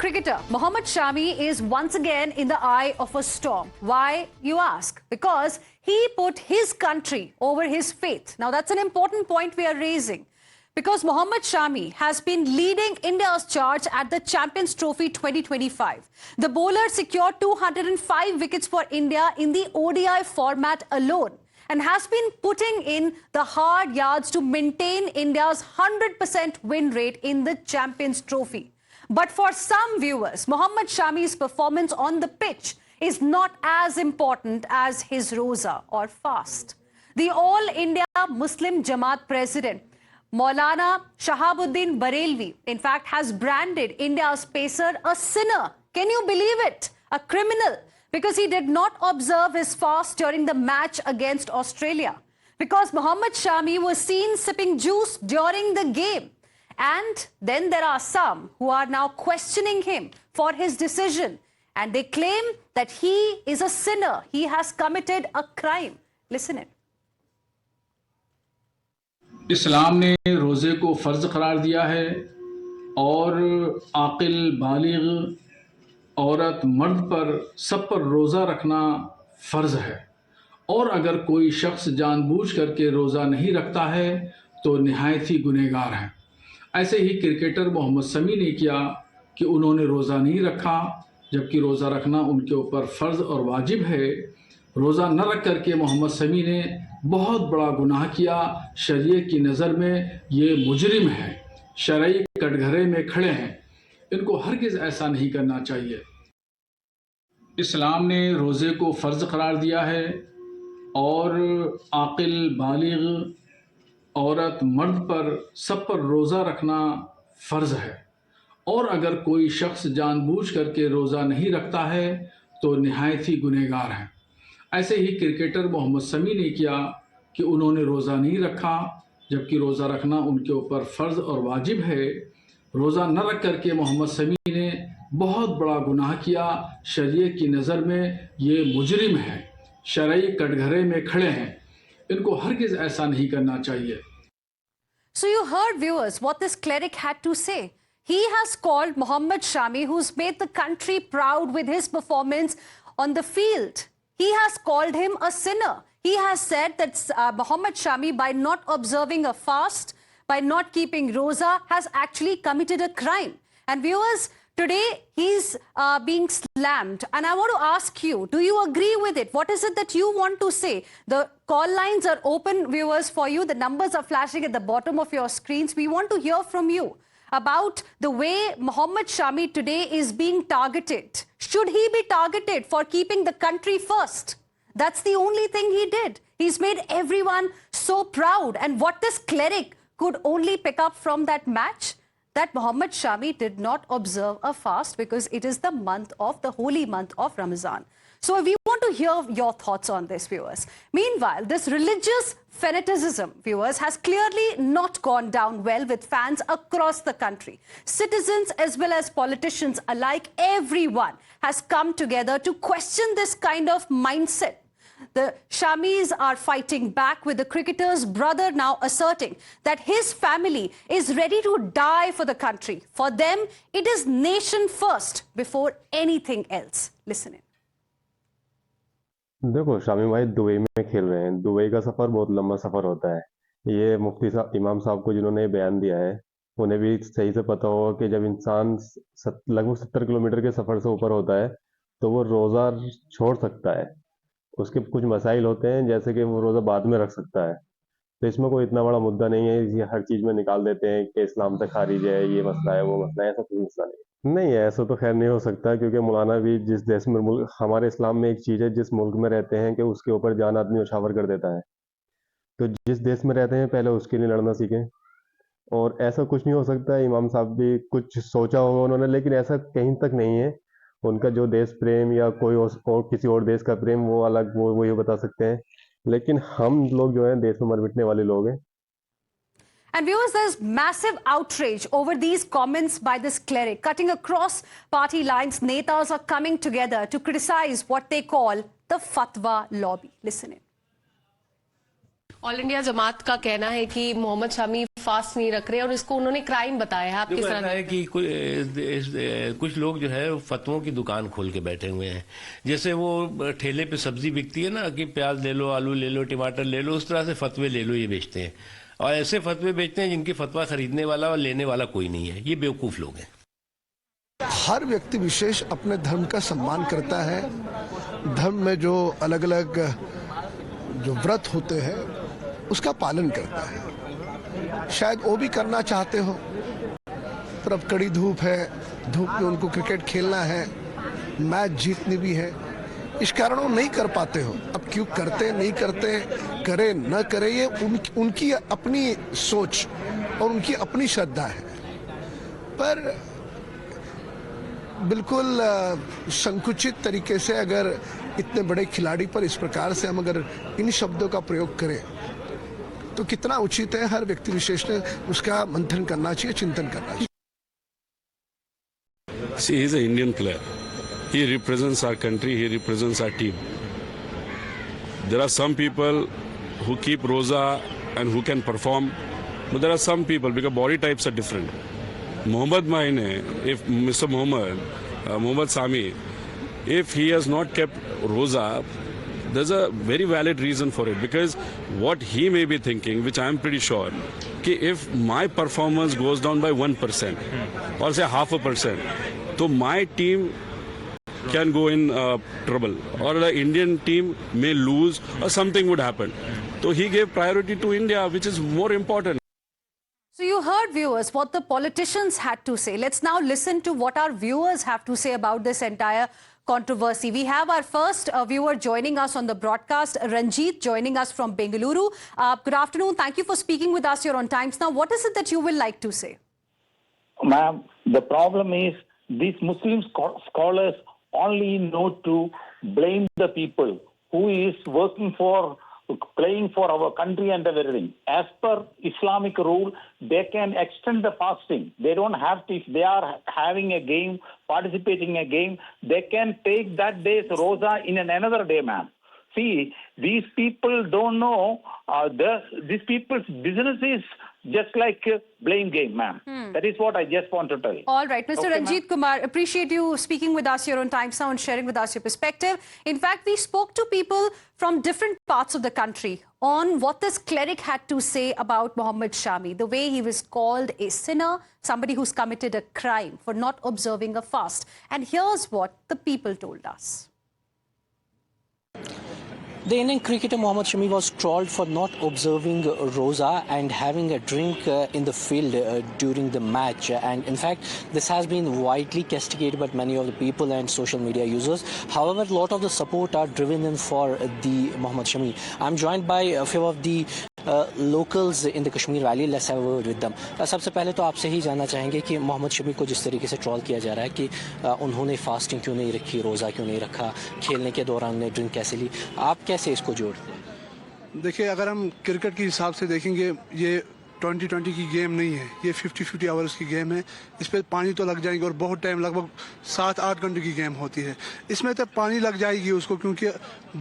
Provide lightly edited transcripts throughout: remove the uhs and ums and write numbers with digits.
cricketer Mohammad Shami is once again in the eye of a storm. Why, you ask? Because he put his country over his faith. Now, that's an important point we are raising. Because Mohammad Shami has been leading India's charge at the Champions Trophy 2025. The bowler secured 205 wickets for India in the ODI format alone and has been putting in the hard yards to maintain India's 100% win rate in the Champions Trophy. But for some viewers, Mohammad Shami's performance on the pitch is not as important as his roza or fast. The All India Muslim Jamaat president, Maulana Shahabuddin Barelvi, in fact, has branded India's pacer a sinner. Can you believe it? A criminal, because he did not observe his fast during the match against Australia. Because Mohammad Shami was seen sipping juice during the game. And then there are some who are now questioning him for his decision. And they claim that he is a sinner. He has committed a crime. Listen in. इस्लाम ने रोज़े को फ़र्ज़ करार दिया है और आकिल बालिग औरत मर्द पर सब पर रोज़ा रखना फ़र्ज़ है और अगर कोई शख्स जानबूझ करके रोज़ा नहीं रखता है तो निहायत ही गुनहगार है। ऐसे ही क्रिकेटर मोहम्मद शमी ने किया कि उन्होंने रोज़ा नहीं रखा, जबकि रोज़ा रखना उनके ऊपर फ़र्ज़ और वाजिब है। रोज़ा न रख करके मोहम्मद शमी ने बहुत बड़ा गुनाह किया। शरीयत की नज़र में ये मुजरिम है, शरई कटघरे में खड़े हैं। इनको हरगिज़ ऐसा नहीं करना चाहिए। इस्लाम ने रोज़े को फ़र्ज़ करार दिया है और आकिल बालिग औरत मर्द पर सब पर रोज़ा रखना फ़र्ज़ है और अगर कोई शख्स जानबूझ करके रोज़ा नहीं रखता है तो निहायत ही गुनहगार है। ऐसे ही क्रिकेटर मोहम्मद शमी ने किया कि उन्होंने रोज़ा नहीं रखा, जबकि रोज़ा रखना उनके ऊपर फ़र्ज़ और वाजिब है। रोज़ा न रख करके मोहम्मद शमी ने बहुत बड़ा गुनाह किया। शरीयत की नज़र में ये मुजरिम है, शरई कटघरे में खड़े हैं। इनको हरगिज़ ऐसा नहीं करना चाहिए। So you heard, viewers, what this cleric had to say. He has called Mohammad Shami, who's made the country proud with his performance on the field. He has called him a sinner. He has said that Mohammad Shami, by not observing a fast, by not keeping roza, has actually committed a crime. And viewers, today he's being slammed. And I want to ask you, do you agree with it? What is it that you want to say? The call lines are open, viewers, for you. The numbers are flashing at the bottom of your screens. We want to hear from you about the way Mohammad Shami today is being targeted. Should he be targeted for keeping the country first? That's the only thing he did. He's made everyone so proud. And what this cleric could only pick up from that match, that Mohammad Shami did not observe a fast because it is the holy month of Ramadan. So we want to hear your thoughts on this, viewers. Meanwhile, this religious fanaticism, viewers, has clearly not gone down well with fans across the country. Citizens as well as politicians alike, everyone has come together to question this kind of mindset. The Shamis are fighting back, with the cricketer's brother now asserting that his family is ready to die for the country. For them, it is nation first before anything else. Listen in. देखो, शामी भाई Dubai में खेल रहे हैं। Dubai का सफ़र बहुत लंबा सफ़र होता है। ये मुफ्ती साहब, इमाम साहब को जिन्होंने ये बयान दिया है, उन्हें भी सही से पता होगा कि जब इंसान लगभग 70 किलोमीटर के सफ़र से ऊपर होता है तो वो रोज़ा छोड़ सकता है। उसके कुछ मसाइल होते हैं, जैसे कि वो रोज़ा बाद में रख सकता है। तो इसमें कोई इतना बड़ा मुद्दा नहीं है। ये हर चीज़ में निकाल देते हैं कि इस्लाम से खारिज है, ये मसला है, वो मसला है। ऐसा कोई मसला नहीं है। ऐसा तो खैर नहीं हो सकता, क्योंकि मौलाना भी जिस देश में, हमारे इस्लाम में एक चीज़ है, जिस मुल्क में रहते हैं कि उसके ऊपर जान आदमी उछावर कर देता है। तो जिस देश में रहते हैं पहले उसके लिए लड़ना सीखें। और ऐसा कुछ नहीं हो सकता। इमाम साहब भी कुछ सोचा होगा उन्होंने, लेकिन ऐसा कहीं तक नहीं है। उनका जो देश प्रेम या कोई और किसी और देश का प्रेम, वो अलग, वो ये बता सकते हैं। लेकिन हम लोग जो है देश में मर मिटने वाले लोग हैं। And viewers, there's massive outrage over these comments by this cleric. Cutting across party lines, netas are coming together to criticize what they call the fatwa lobby. Listen in. All India Jamaat का कहना है कि Mohammad Shami fast नहीं रख रहे और इसको उन्होंने क्राइम बताया है। आप किस तरह है कि कुछ लोग जो है फतवों की दुकान खोल के बैठे हुए हैं। जैसे वो ठेले पे सब्जी बिकती है ना कि प्याज ले लो, आलू ले लो, टमाटर ले लो, उस तरह से फतवे ले लो ये बेचते हैं। और ऐसे फतवे बेचते हैं जिनकी फतवा खरीदने वाला और लेने वाला कोई नहीं है। ये बेवकूफ़ लोग हैं। हर व्यक्ति विशेष अपने धर्म का सम्मान करता है। धर्म में जो अलग अलग जो व्रत होते हैं उसका पालन करता है। शायद वो भी करना चाहते हो, पर अब कड़ी धूप है, धूप में उनको क्रिकेट खेलना है, मैच जीतनी भी है, इस कारण वो नहीं कर पाते हो। अब क्यों करते नहीं करते, करे न करे, ये उनकी अपनी सोच और उनकी अपनी श्रद्धा है। पर बिल्कुल संकुचित तरीके से अगर इतने बड़े खिलाड़ी पर इस प्रकार से हम अगर इन शब्दों का प्रयोग करें तो कितना उचित है। हर व्यक्ति विशेष ने उसका मंथन करना चाहिए, चिंतन करना चाहिए। See, he's an Indian player. He represents our country, he represents our team. There are some people who keep roza and who can perform, but there are some people because body types are different. Mohammad Maine, if Mr. Mohammad Sami, if he has not kept roza, there's a very valid reason for it, because what he may be thinking, which I am pretty sure, कि if my performance goes down by 1% or say 0.5%, so my team can go in trouble, or the Indian team may lose, or something would happen. So he gave priority to India, which is more important. So you heard, viewers, what the politicians had to say. Let's now listen to what our viewers have to say about this entire controversy. We have our first viewer joining us on the broadcast, Ranjit, joining us from Bengaluru. Good afternoon. Thank you for speaking with us here on Times Now. What is it that you will like to say? Ma'am, the problem is these Muslim scholars only know to blame the people who is working for, playing for our country and everything. As per Islamic rule, they can extend the fasting. They don't have to, if they are having a game, participating in a game, they can take that day's roza in another day, ma'am. See, these people don't know, these people's business is just like a blame game, ma'am. That is what I just want to tell you. All right, Mr. Okay, Ranjit Kumar, appreciate you speaking with us here on Times Now and sharing with us your perspective. In fact, we spoke to people from different parts of the country on what this cleric had to say about Mohammad Shami, the way he was called a sinner, somebody who's committed a crime for not observing a fast. And here's what the people told us. The Indian cricketer Mohammad Shami was trolled for not observing roza and having a drink in the field during the match. And in fact, this has been widely castigated by many of the people and social media users. However, a lot of the support are driven in for the Mohammad Shami. I'm joined by a few of the locals in the Kashmir Valley. Let's have a word with them. सबसे पहले तो आपसे ही जानना चाहेंगे कि मोहम्मद शमी को जिस तरीके से ट्रोल किया जा रहा है कि उन्होंने फास्टिंग क्यों नहीं रखी, रोज़ा क्यों नहीं रखा, खेलने के दौरान उन्हें ड्रिंक कैसे ली, आप कैसे इसको जोड़ते हैं? देखिए, अगर हम क्रिकेट के हिसाब से देखेंगे, ये 2020 की गेम नहीं है, ये 50-50 आवर्स की गेम है। इस पर पानी तो लग जाएंगे और बहुत टाइम, लगभग 7-8 घंटे की गेम होती है। इसमें तो पानी लग जाएगी उसको, क्योंकि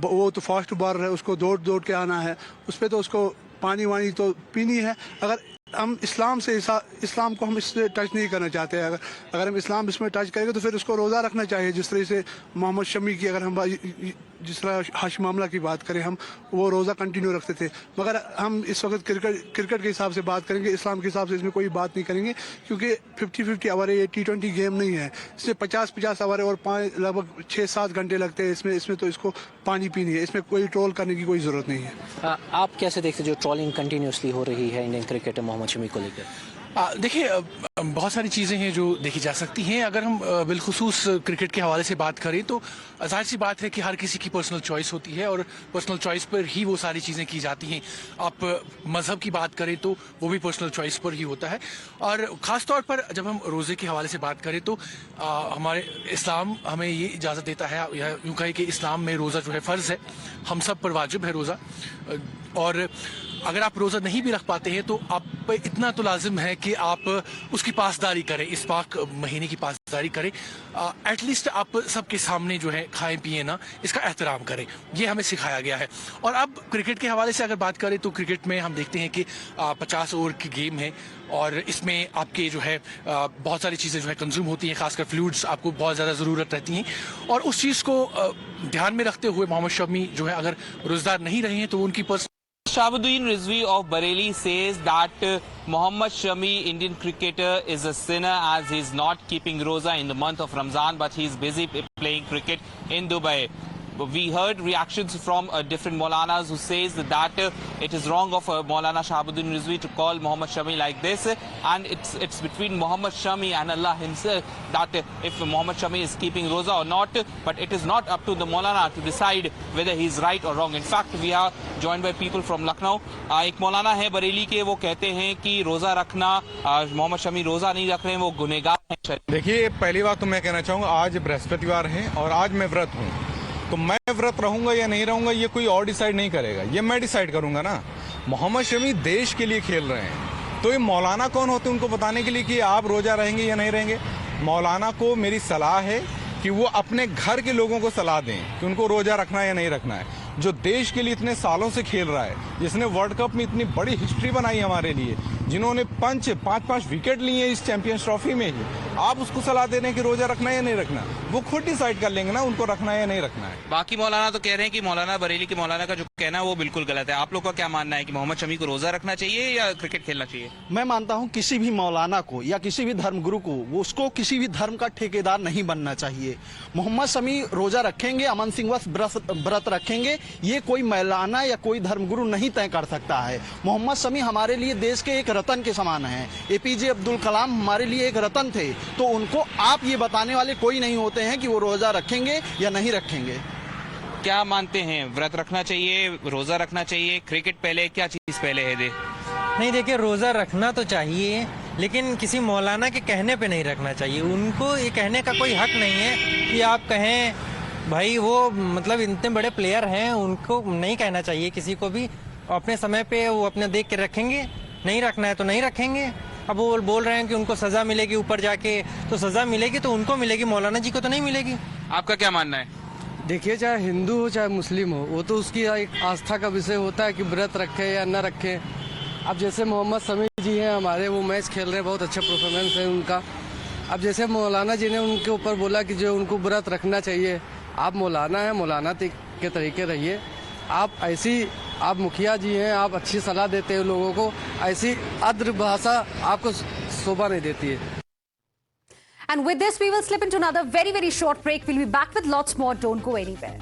वो तो फास्ट बॉलर है, उसको दौड़ के आना है, उस पर तो उसको पानी वानी तो पीनी है। अगर हम इस्लाम को हम इससे टच नहीं करना चाहते हैं, अगर हम इस्लाम इसमें टच करेंगे तो फिर उसको रोज़ा रखना चाहिए। जिस तरह से मोहम्मद शमी की, अगर हम जिस तरह हाशिम मामला की बात करें, हम वो रोज़ा कंटिन्यू रखते थे। मगर हम इस वक्त क्रिकेट के हिसाब से बात करेंगे, इस्लाम के हिसाब से इसमें कोई बात नहीं करेंगे, क्योंकि 50-50 आवर है, ये T20 गेम नहीं है। इसमें 50-50 आवर है और लगभग 6-7 घंटे लगते हैं। इसमें तो इसको पानी पीनी है, इसमें कोई ट्रोल करने की कोई ज़रूरत नहीं है। आप कैसे देखते जो ट्रोलिंग कंटिन्यूसली हो रही है इंडियन क्रिकेटर मोहम्मद शमी को लेकर? देखिए, बहुत सारी चीज़ें हैं जो देखी जा सकती हैं। अगर हम बिलखुसूस क्रिकेट के हवाले से बात करें तो जाहिर सी बात है कि हर किसी की पर्सनल चॉइस होती है और पर्सनल चॉइस पर ही वो सारी चीज़ें की जाती हैं। आप मज़हब की बात करें तो वो भी पर्सनल चॉइस पर ही होता है। और ख़ास तौर पर जब हम रोज़े के हवाले से बात करें तो हमारे इस्लाम हमें ये इजाज़त देता है, या यूँ कहे कि इस्लाम में रोज़ा जो है फ़र्ज़ है, हम सब पर वाजिब है रोज़ा। और अगर आप रोजा नहीं भी रख पाते हैं तो आप पे इतना तो लाजिम है कि आप उसकी पासदारी करें, इस पाक महीने की पासदारी करें। एटलीस्ट आप सबके सामने जो है खाएं पिए ना, इसका एहतराम करें, ये हमें सिखाया गया है। और अब क्रिकेट के हवाले से अगर बात करें तो क्रिकेट में हम देखते हैं कि 50 ओवर की गेम है और इसमें आपके जो है बहुत सारी चीज़ें जो है कंज्यूम होती हैं, खासकर फ्लूइड्स आपको बहुत ज़्यादा ज़रूरत रहती हैं। और उस चीज़ को ध्यान में रखते हुए मोहम्मद शमी जो है अगर रोज़दार नहीं रहे हैं तो उनकी Shahabuddin Rizvi of Bareilly says that Mohammad Shami, Indian cricketer, is a sinner as he is not keeping roza in the month of Ramzan, but he is busy playing cricket in Dubai. We heard reactions from different Maulanas who says that it is wrong of Maulana Shahabuddin Rizvi to call Mohammad Shami like this, and it's between Mohammad Shami and Allah himself that if Mohammad Shami is keeping roza or not, but it is not up to the Maulana to decide whether he is right or wrong. In fact, we are joined by people from Lucknow. एक मौलाना है बरेली के, वो कहते हैं कि रोजा रखना, मोहम्मद शमी रोजा नहीं रख रहे हैं, वो गुनहगार हैं। देखिए, पहली बात तो मैं कहना चाहूँगा, आज बृहस्पतिवार है और आज मैं व्रत हूँ, तो मैं व्रत रहूंगा या नहीं रहूंगा ये कोई और डिसाइड नहीं करेगा, ये मैं डिसाइड करूंगा ना। मोहम्मद शमी देश के लिए खेल रहे हैं, तो ये मौलाना कौन होते हैं उनको बताने के लिए कि आप रोजा रहेंगे या नहीं रहेंगे। मौलाना को मेरी सलाह है कि वो अपने घर के लोगों को सलाह दें कि उनको रोजा रखना है या नहीं रखना है। जो देश के लिए इतने सालों से खेल रहा है, जिसने वर्ल्ड कप में इतनी बड़ी हिस्ट्री बनाई हमारे लिए, जिन्होंने 5-5 विकेट लिए इस चैंपियंस ट्रॉफी में ही, आप उसको सलाह दे रहे हैं कि रोजा रखना है या नहीं रखना। वो खुद डिसाइड कर लेंगे ना उनको रखना है या नहीं रखना है। बाकी मौलाना तो कह रहे हैं कि मौलाना बरेली के मौलाना का जो कहना है वो बिल्कुल गलत है। आप लोग का क्या मानना है कि मोहम्मद शमी को रोजा रखना चाहिए या क्रिकेट खेलना चाहिए? मैं मानता हूं किसी भी मौलाना को या किसी भी धर्मगुरु को, वो उसको किसी भी धर्म का ठेकेदार नहीं बनना चाहिए। मोहम्मद शमी रोजा रखेंगे, अमन सिंह व्रत रखेंगे, ये कोई मौलाना या कोई धर्मगुरु नहीं तय कर सकता है। मोहम्मद शमी हमारे लिए देश के एक रतन के समान है। एपीजे अब्दुल कलाम हमारे लिए एक रतन थे, तो उनको आप ये बताने वाले कोई नहीं होते हैं कि वो रोजा रखेंगे या नहीं रखेंगे। क्या मानते हैं, व्रत रखना चाहिए, रोजा रखना चाहिए, क्रिकेट पहले, क्या चीज पहले है? नहीं, देखिए, रोजा रखना तो चाहिए लेकिन किसी मौलाना के कहने पे नहीं रखना चाहिए। उनको ये कहने का कोई हक नहीं है कि आप कहें भाई वो मतलब इतने बड़े प्लेयर हैं, उनको नहीं कहना चाहिए किसी को भी। अपने समय पे वो अपने देख के रखेंगे, नहीं रखना है तो नहीं रखेंगे। अब वो बोल रहे हैं कि उनको सजा मिलेगी ऊपर जाके, तो सजा मिलेगी तो उनको मिलेगी, मौलाना जी को तो नहीं मिलेगी। आपका क्या मानना है? देखिए, चाहे हिंदू हो चाहे मुस्लिम हो, वो तो उसकी एक आस्था का विषय होता है कि व्रत रखे या न रखे। अब जैसे मोहम्मद शमी जी हैं हमारे, वो मैच खेल रहे हैं, बहुत अच्छा परफॉर्मेंस है उनका। अब जैसे मौलाना जी ने उनके ऊपर बोला कि जो उनको व्रत रखना चाहिए, आप मौलाना हैं, मौलाना के तरीके रहिए। आप मुखिया जी हैं, आप अच्छी सलाह देते हैं लोगों को, ऐसी अद्र भाषा आपको शोभा नहीं देती है। And with this, we will slip into another very, very short break. We'll be back with lots more. Don't go anywhere.